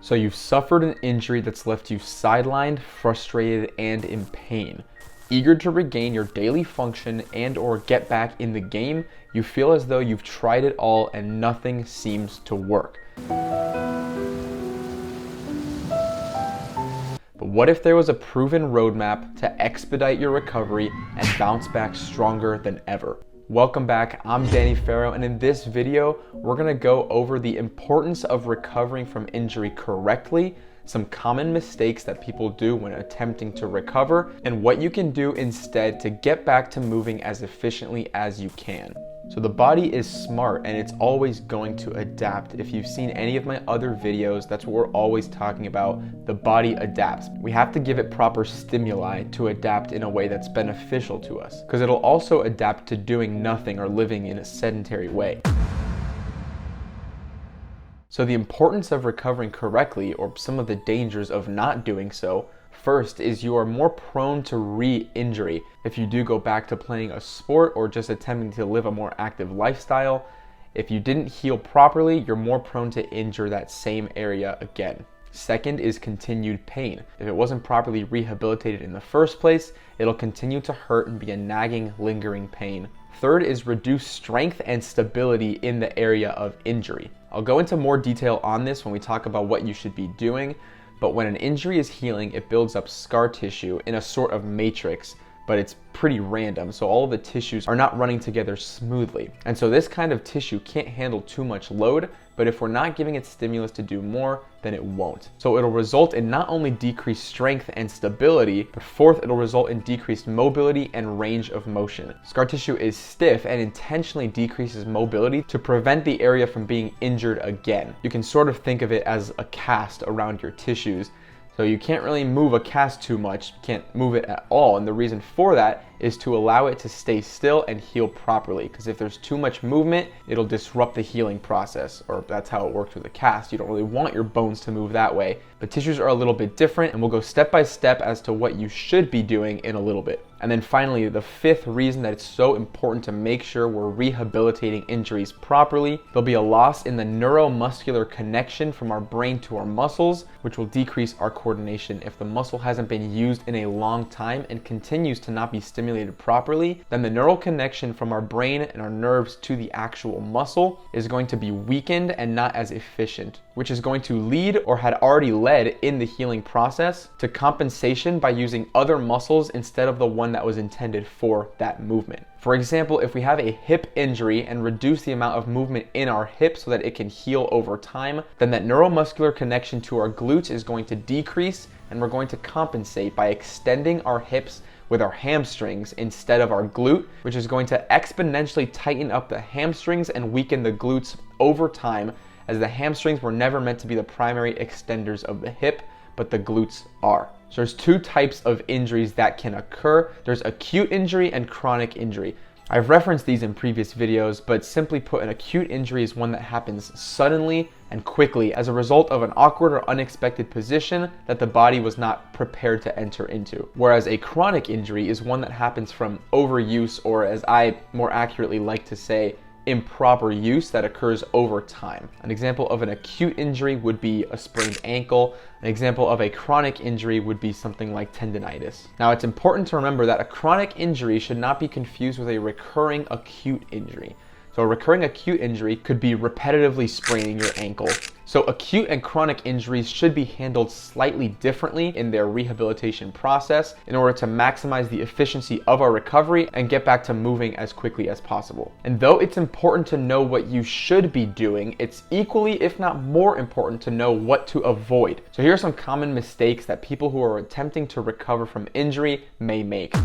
So you've suffered an injury that's left you sidelined, frustrated, and in pain. Eager to regain your daily function and or get back in the game, you feel as though you've tried it all and nothing seems to work. But what if there was a proven roadmap to expedite your recovery and bounce back stronger than ever? Welcome back, I'm Danny Farrow, and in this video, we're gonna go over the importance of recovering from injury correctly, some common mistakes that people do when attempting to recover, and what you can do instead to get back to moving as efficiently as you can. So the body is smart and it's always going to adapt. If you've seen any of my other videos, that's what we're always talking about. The body adapts. We have to give it proper stimuli to adapt in a way that's beneficial to us, because it'll also adapt to doing nothing or living in a sedentary way. So the importance of recovering correctly, or some of the dangers of not doing so, first is you are more prone to re-injury. If you do go back to playing a sport or just attempting to live a more active lifestyle, if you didn't heal properly, you're more prone to injure that same area again. Second is continued pain. If it wasn't properly rehabilitated in the first place, it'll continue to hurt and be a nagging, lingering pain. Third is reduced strength and stability in the area of injury. I'll go into more detail on this when we talk about what you should be doing, but when an injury is healing, it builds up scar tissue in a sort of matrix, but it's pretty random, so all of the tissues are not running together smoothly. And so this kind of tissue can't handle too much load, but if we're not giving it stimulus to do more, then it won't. So it'll result in not only decreased strength and stability, but fourth, it'll result in decreased mobility and range of motion. Scar tissue is stiff and intentionally decreases mobility to prevent the area from being injured again. You can sort of think of it as a cast around your tissues. So you can't really move a cast too much, you can't move it at all, and the reason for that is to allow it to stay still and heal properly, because if there's too much movement, it'll disrupt the healing process, or that's how it works with a cast. You don't really want your bones to move that way, but tissues are a little bit different, and we'll go step by step as to what you should be doing in a little bit. And then finally, the fifth reason that it's so important to make sure we're rehabilitating injuries properly, there'll be a loss in the neuromuscular connection from our brain to our muscles, which will decrease our coordination. If the muscle hasn't been used in a long time and continues to not be stimulated properly, then the neural connection from our brain and our nerves to the actual muscle is going to be weakened and not as efficient, which is going to lead, or had already led in the healing process, to compensation by using other muscles instead of the one that was intended for that movement. For example, if we have a hip injury and reduce the amount of movement in our hip so that it can heal over time, then that neuromuscular connection to our glutes is going to decrease, and we're going to compensate by extending our hips with our hamstrings instead of our glute, which is going to exponentially tighten up the hamstrings and weaken the glutes over time, as the hamstrings were never meant to be the primary extenders of the hip, but the glutes are. So there's two types of injuries that can occur. There's acute injury and chronic injury. I've referenced these in previous videos, but simply put, an acute injury is one that happens suddenly and quickly as a result of an awkward or unexpected position that the body was not prepared to enter into. Whereas a chronic injury is one that happens from overuse, or as I more accurately like to say, improper use that occurs over time. An example of an acute injury would be a sprained ankle. An example of a chronic injury would be something like tendinitis. Now, it's important to remember that a chronic injury should not be confused with a recurring acute injury. So a recurring acute injury could be repetitively spraining your ankle. So acute and chronic injuries should be handled slightly differently in their rehabilitation process in order to maximize the efficiency of our recovery and get back to moving as quickly as possible. And though it's important to know what you should be doing, it's equally, if not more important, to know what to avoid. So here are some common mistakes that people who are attempting to recover from injury may make.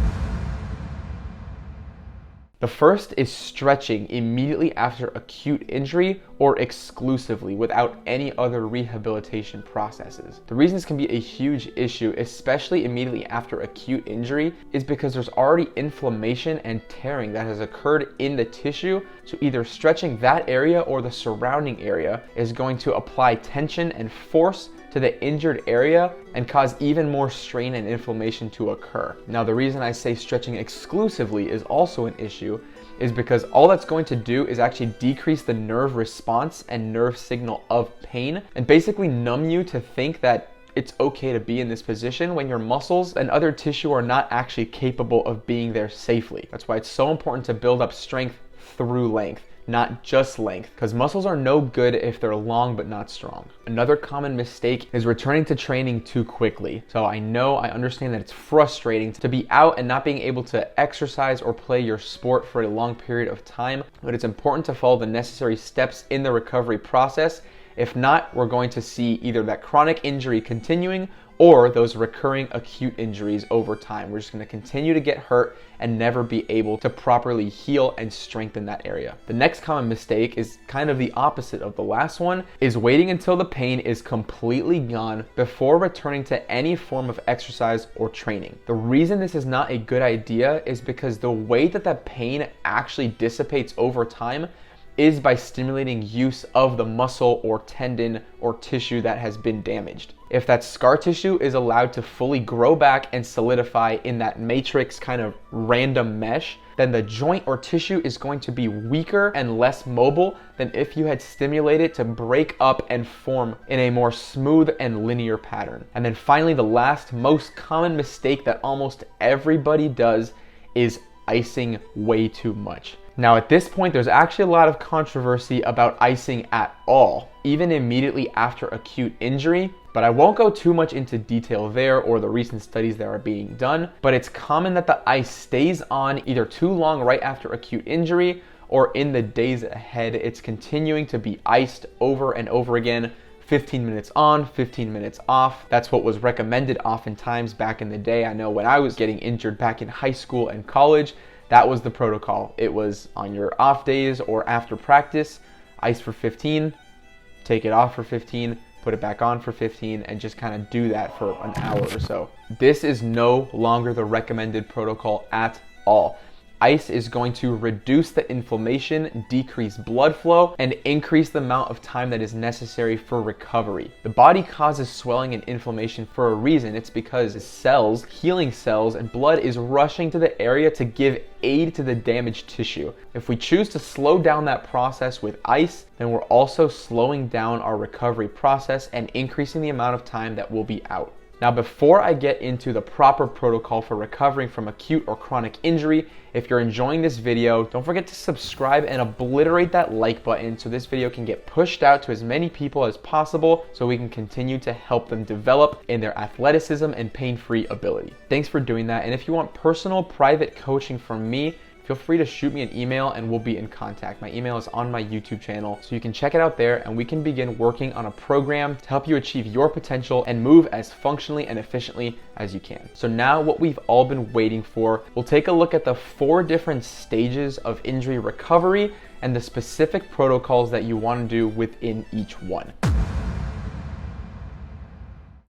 The first is stretching immediately after acute injury or exclusively without any other rehabilitation processes. The reason this can be a huge issue, especially immediately after acute injury, is because there's already inflammation and tearing that has occurred in the tissue. So either stretching that area or the surrounding area is going to apply tension and force to the injured area and cause even more strain and inflammation to occur. Now, the reason I say stretching exclusively is also an issue is because all that's going to do is actually decrease the nerve response and nerve signal of pain and basically numb you to think that it's okay to be in this position when your muscles and other tissue are not actually capable of being there safely. That's why it's so important to build up strength through length, not just length, because muscles are no good if they're long but not strong. Another common mistake is returning to training too quickly. So I understand that it's frustrating to be out and not being able to exercise or play your sport for a long period of time, but it's important to follow the necessary steps in the recovery process. If not, we're going to see either that chronic injury continuing or those recurring acute injuries over time. We're just going to continue to get hurt and never be able to properly heal and strengthen that area. The next common mistake is kind of the opposite of the last one, is waiting until the pain is completely gone before returning to any form of exercise or training. The reason this is not a good idea is because the way that pain actually dissipates over time is by stimulating use of the muscle or tendon or tissue that has been damaged. If that scar tissue is allowed to fully grow back and solidify in that matrix kind of random mesh, then the joint or tissue is going to be weaker and less mobile than if you had stimulated to break up and form in a more smooth and linear pattern. And then finally, the last most common mistake that almost everybody does is icing way too much. Now at this point, there's actually a lot of controversy about icing at all, even immediately after acute injury, but I won't go too much into detail there or the recent studies that are being done, but it's common that the ice stays on either too long right after acute injury or in the days ahead. It's continuing to be iced over and over again, 15 minutes on, 15 minutes off. That's what was recommended oftentimes back in the day. I know when I was getting injured back in high school and college, that was the protocol. It was on your off days or after practice, ice for 15, take it off for 15, put it back on for 15, and just kind of do that for an hour or so. This is no longer the recommended protocol at all. Ice is going to reduce the inflammation, decrease blood flow, and increase the amount of time that is necessary for recovery. The body causes swelling and inflammation for a reason. It's because cells, healing cells, and blood is rushing to the area to give aid to the damaged tissue. If we choose to slow down that process with ice, then we're also slowing down our recovery process and increasing the amount of time that we'll be out. Now, before I get into the proper protocol for recovering from acute or chronic injury, if you're enjoying this video, don't forget to subscribe and obliterate that like button so this video can get pushed out to as many people as possible so we can continue to help them develop in their athleticism and pain-free ability. Thanks for doing that. And if you want personal private coaching from me, feel free to shoot me an email and we'll be in contact. My email is on my YouTube channel, so you can check it out there and we can begin working on a program to help you achieve your potential and move as functionally and efficiently as you can. So now what we've all been waiting for, we'll take a look at the 4 different stages of injury recovery and the specific protocols that you want to do within each one.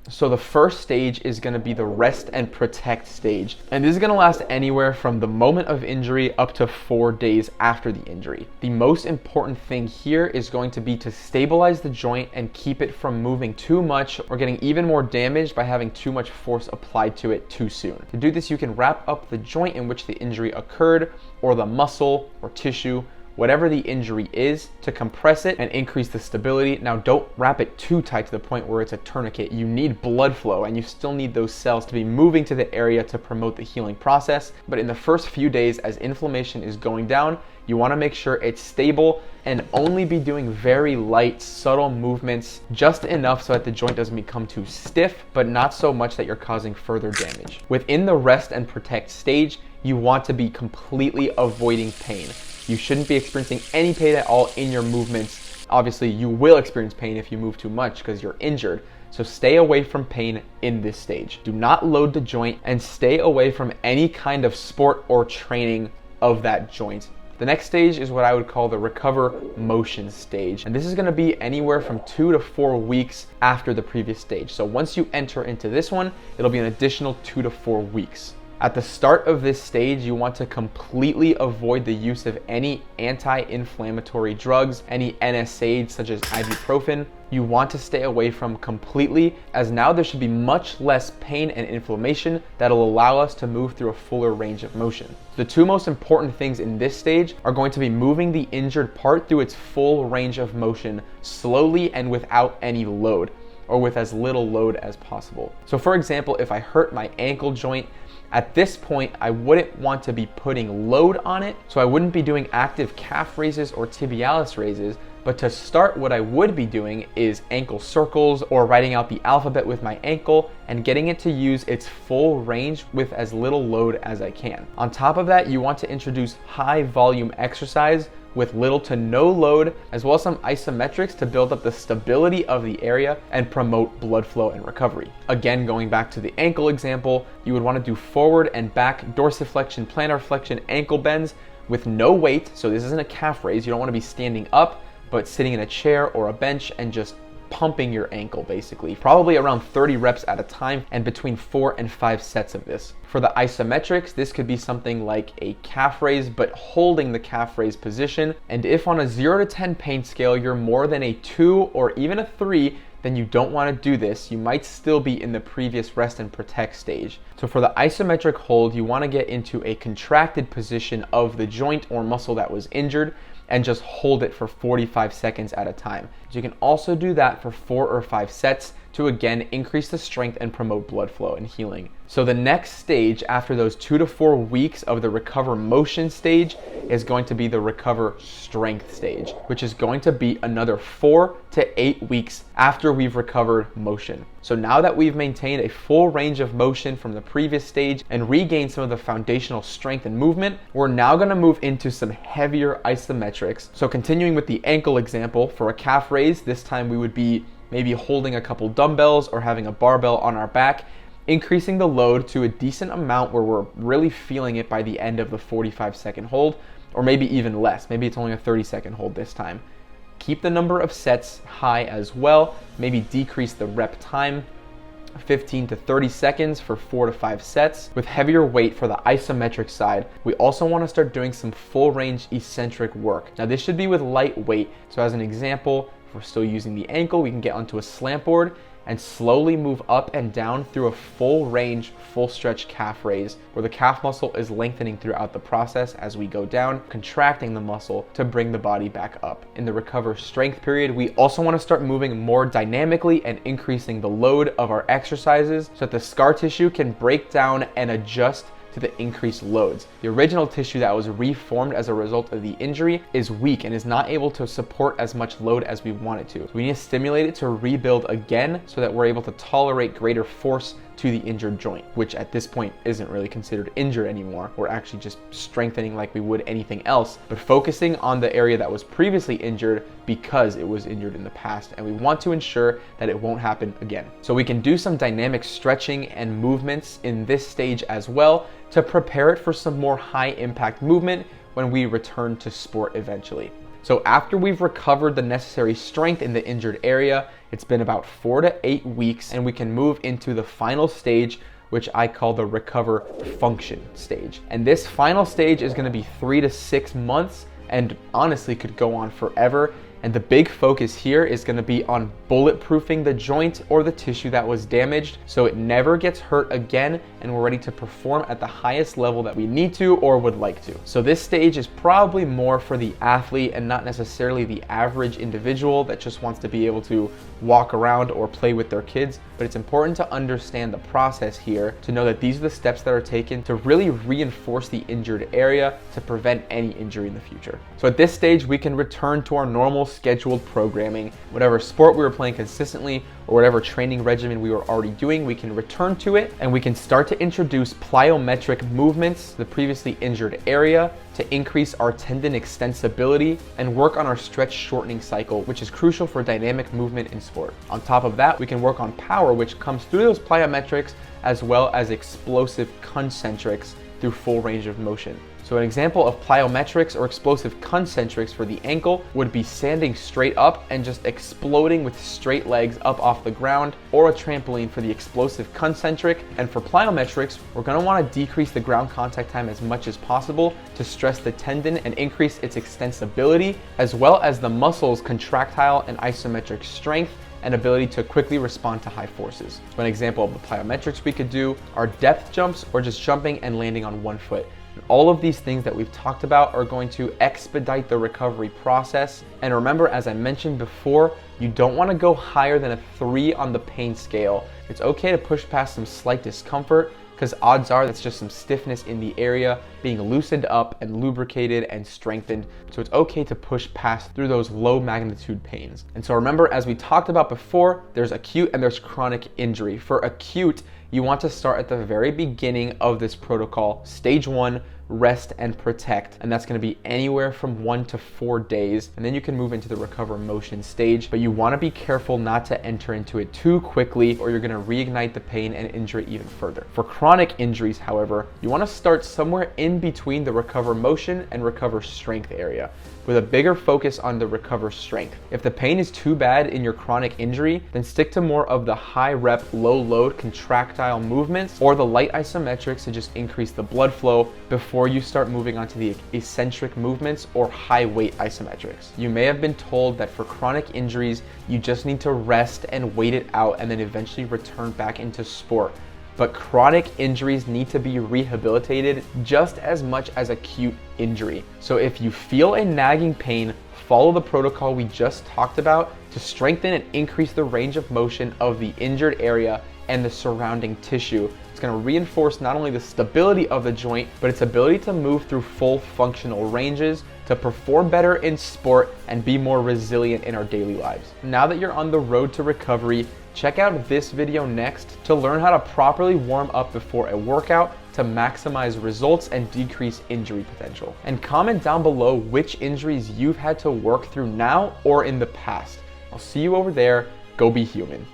So the first stage is going to be the rest and protect stage. And this is going to last anywhere from the moment of injury up to 4 days after the injury. The most important thing here is going to be to stabilize the joint and keep it from moving too much or getting even more damaged by having too much force applied to it too soon. To do this, you can wrap up the joint in which the injury occurred or the muscle or tissue, whatever the injury is, to compress it and increase the stability. Now, don't wrap it too tight to the point where it's a tourniquet. You need blood flow and you still need those cells to be moving to the area to promote the healing process. But in the first few days, as inflammation is going down, you want to make sure it's stable and only be doing very light, subtle movements, just enough so that the joint doesn't become too stiff, but not so much that you're causing further damage. Within the rest and protect stage, you want to be completely avoiding pain. You shouldn't be experiencing any pain at all in your movements. Obviously, you will experience pain if you move too much because you're injured. So stay away from pain in this stage. Do not load the joint and stay away from any kind of sport or training of that joint. The next stage is what I would call the recover motion stage. And this is gonna be anywhere from 2 to 4 weeks after the previous stage. So once you enter into this one, it'll be an additional 2 to 4 weeks. At the start of this stage, you want to completely avoid the use of any anti-inflammatory drugs, any NSAIDs such as ibuprofen. You want to stay away from completely, as now there should be much less pain and inflammation that'll allow us to move through a fuller range of motion. The two most important things in this stage are going to be moving the injured part through its full range of motion slowly and without any load, or with as little load as possible. So for example, if I hurt my ankle joint, at this point, I wouldn't want to be putting load on it, so I wouldn't be doing active calf raises or tibialis raises, but to start, what I would be doing is ankle circles or writing out the alphabet with my ankle and getting it to use its full range with as little load as I can. On top of that, you want to introduce high volume exercise with little to no load, as well as some isometrics to build up the stability of the area and promote blood flow and recovery. Again, going back to the ankle example, you would want to do forward and back dorsiflexion, plantar flexion, ankle bends with no weight. So this isn't a calf raise. You don't want to be standing up, but sitting in a chair or a bench and just pumping your ankle basically, probably around 30 reps at a time and between 4 and 5 sets of this. For the isometrics, this could be something like a calf raise, but holding the calf raise position. And if on a 0 to 10 pain scale, you're more than a 2 or even a 3, then you don't want to do this. You might still be in the previous rest and protect stage. So for the isometric hold, you want to get into a contracted position of the joint or muscle that was injured and just hold it for 45 seconds at a time. So you can also do that for 4 or 5 sets to again increase the strength and promote blood flow and healing. So the next stage after those 2 to 4 weeks of the recover motion stage is going to be the recover strength stage, which is going to be another 4 to 8 weeks after we've recovered motion. So now that we've maintained a full range of motion from the previous stage and regained some of the foundational strength and movement, we're now going to move into some heavier isometrics. So continuing with the ankle example, for a calf raise, this time we would be maybe holding a couple dumbbells or having a barbell on our back, increasing the load to a decent amount where we're really feeling it by the end of the 45-second hold, or maybe even less. Maybe it's only a 30-second hold this time. Keep the number of sets high as well, maybe decrease the rep time, 15 to 30 seconds for 4 to 5 sets. With heavier weight for the isometric side, we also want to start doing some full range eccentric work. Now this should be with light weight. So as an example, if we're still using the ankle, we can get onto a slant board and slowly move up and down through a full range, full stretch calf raise, where the calf muscle is lengthening throughout the process as we go down, contracting the muscle to bring the body back up. In the recover strength period, we also want to start moving more dynamically and increasing the load of our exercises so that the scar tissue can break down and adjust to the increased loads. The original tissue that was reformed as a result of the injury is weak and is not able to support as much load as we want it to. So we need to stimulate it to rebuild again so that we're able to tolerate greater force to the injured joint, which at this point isn't really considered injured anymore. We're actually just strengthening like we would anything else, but focusing on the area that was previously injured because it was injured in the past, and we want to ensure that it won't happen again. So we can do some dynamic stretching and movements in this stage as well to prepare it for some more high impact movement when we return to sport eventually. So after we've recovered the necessary strength in the injured area, it's been about 4 to 8 weeks, and we can move into the final stage, which I call the recover function stage. And this final stage is going to be 3 to 6 months and honestly could go on forever. And the big focus here is going to be on bulletproofing the joint or the tissue that was damaged so it never gets hurt again and we're ready to perform at the highest level that we need to or would like to. So this stage is probably more for the athlete and not necessarily the average individual that just wants to be able to walk around or play with their kids. But it's important to understand the process here to know that these are the steps that are taken to really reinforce the injured area to prevent any injury in the future. So at this stage, we can return to our normal scheduled programming. Whatever sport we were playing consistently or whatever training regimen we were already doing, we can return to it and we can start to introduce plyometric movements to the previously injured area to increase our tendon extensibility and work on our stretch shortening cycle, which is crucial for dynamic movement in sport. On top of that, we can work on power, which comes through those plyometrics, as well as explosive concentrics through full range of motion. So an example of plyometrics or explosive concentrics for the ankle would be standing straight up and just exploding with straight legs up off the ground, or a trampoline for the explosive concentric. And for plyometrics, we're going to want to decrease the ground contact time as much as possible to stress the tendon and increase its extensibility, as well as the muscle's contractile and isometric strength and ability to quickly respond to high forces. So an example of the plyometrics we could do are depth jumps or just jumping and landing on one foot. And all of these things that we've talked about are going to expedite the recovery process. And remember, as I mentioned before, you don't want to go higher than a 3 on the pain scale. It's okay to push past some slight discomfort, because odds are that's just some stiffness in the area being loosened up and lubricated and strengthened. So it's okay to push past through those low magnitude pains. And so remember, as we talked about before, there's acute and there's chronic injury. For acute, you want to start at the very beginning of this protocol, stage 1, rest and protect, and that's going to be anywhere from 1 to 4 days, and then you can move into the recover motion stage. But you want to be careful not to enter into it too quickly, or you're going to reignite the pain and injure it even further. For chronic injuries, however, you want to start somewhere in between the recover motion and recover strength area, with a bigger focus on the recover strength. If the pain is too bad in your chronic injury, then stick to more of the high rep, low load contractile movements or the light isometrics to just increase the blood flow before you start moving on to the eccentric movements or high weight isometrics. You may have been told that for chronic injuries, you just need to rest and wait it out and then eventually return back into sport. But chronic injuries need to be rehabilitated just as much as acute injury. So if you feel a nagging pain, follow the protocol we just talked about to strengthen and increase the range of motion of the injured area and the surrounding tissue. It's going to reinforce not only the stability of the joint, but its ability to move through full functional ranges, to perform better in sport, and be more resilient in our daily lives. Now that you're on the road to recovery, check out this video next to learn how to properly warm up before a workout to maximize results and decrease injury potential. And comment down below which injuries you've had to work through now or in the past. I'll see you over there. Go be human.